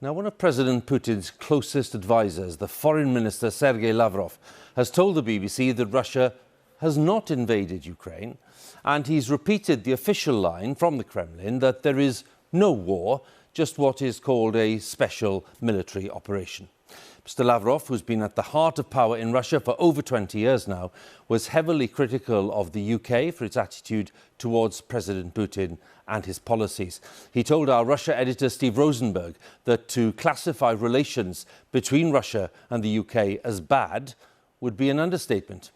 Now, one of President Putin's closest advisers, the Foreign Minister Sergei Lavrov, has told the BBC that Russia has not invaded Ukraine, and he's repeated the official line from the Kremlin that there is no war, just what is called a special military operation. Mr. Lavrov, who's been at the heart of power in Russia for over 20 years now, was heavily critical of the UK for its attitude towards President Putin and his policies. He told our Russia editor Steve Rosenberg that to classify relations between Russia and the UK as bad would be an understatement.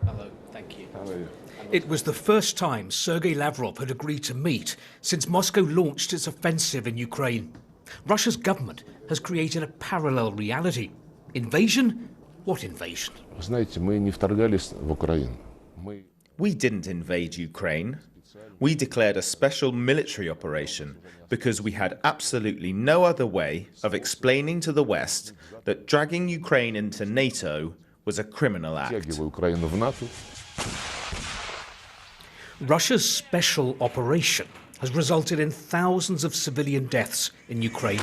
Hello, thank you. How are you? It was the first time Sergei Lavrov had agreed to meet since Moscow launched its offensive in Ukraine. Russia's government has created a parallel reality. Invasion? What invasion? We didn't invade Ukraine. We declared a special military operation because we had absolutely no other way of explaining to the West that dragging Ukraine into NATO was a criminal act. Russia's special operation has resulted in thousands of civilian deaths in Ukraine.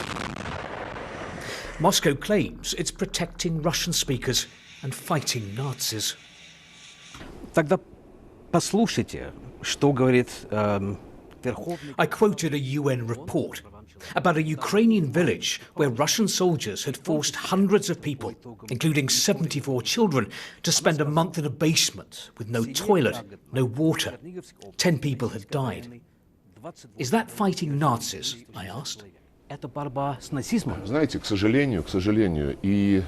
Moscow claims it's protecting Russian speakers and fighting Nazis. Тогда послушайте, что говорит I quoted a UN report about a Ukrainian village where Russian soldiers had forced hundreds of people, including 74 children, to spend a month in a basement with no toilet, no water. 10 people had died. Is that fighting Nazis? I asked. Это борьба с нацизмом. Знаете, к сожалению, и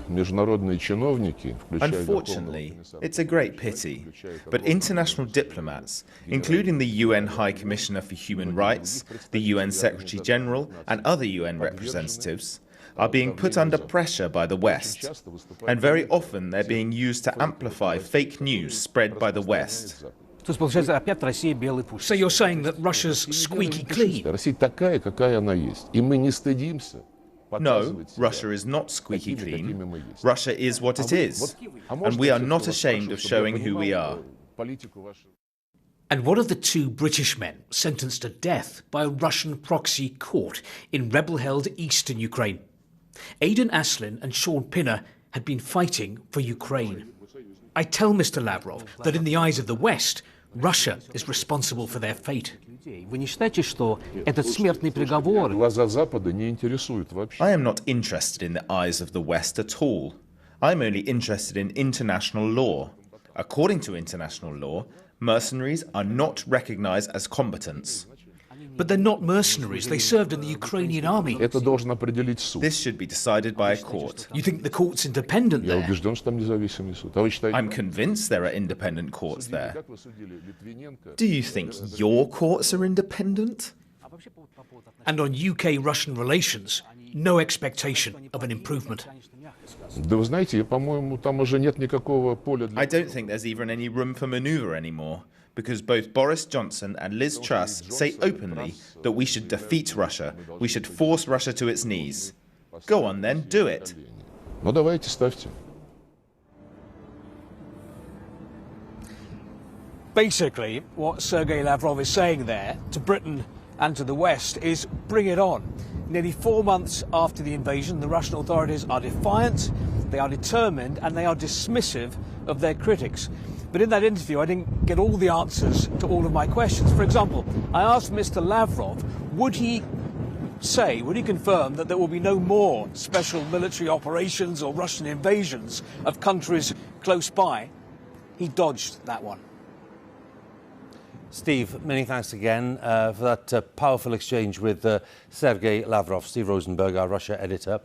международные чиновники, Unfortunately, it's a great pity, but international diplomats, including the UN High Commissioner for Human Rights, the UN Secretary General, and other UN representatives, are being put under pressure by the West, and very often they're being used to amplify fake news spread by the West. То есть, получается, опять Россия белый пуш. So you're saying that Russia's squeaky clean? Россия такая, какая она есть, и мы не стыдимся. No, Russia is not squeaky clean. Russia is what it is, and we are not ashamed of showing who we are. And what of the two British men sentenced to death by a Russian proxy court in rebel-held eastern Ukraine? Aidan Aslin and Sean Pinner had been fighting for Ukraine. I tell Mr. Lavrov that in the eyes of the West, Russia is responsible for their fate. Вы не считаете, что этот смертный приговор? Глаза Запада не интересуют вообще. I am not interested in the eyes of the West at all. I'm only interested in international law. According to international law, mercenaries are not recognized as combatants. But they're not mercenaries. They served in the Ukrainian army. Это должен определить суд. This should be decided by a court. You think the court's independent Я there? убежден, что там независимый суд. А вы считаете? I'm convinced there are independent courts there. Do you think your courts are independent? And on UK-Russian relations, no expectation of an improvement. Да вы знаете, по-моему, там уже нет никакого поля для... I don't think there's even any room for maneuver anymore, because both Boris Johnson and Liz Truss say openly that we should defeat Russia, we should force Russia to its knees. Go on then, do it. Ну давайте, ставьте. Basically, what Sergei Lavrov is saying there to Britain and to the West is bring it on. Nearly 4 months after the invasion, the Russian authorities are defiant, they are determined, and they are dismissive of their critics. But in that interview, I didn't get all the answers to all of my questions. For example, I asked Mr. Lavrov, would he confirm that there will be no more special military operations or Russian invasions of countries close by? He dodged that one. Steve, many thanks again for that powerful exchange with Sergei Lavrov. Steve Rosenberg, our Russia editor.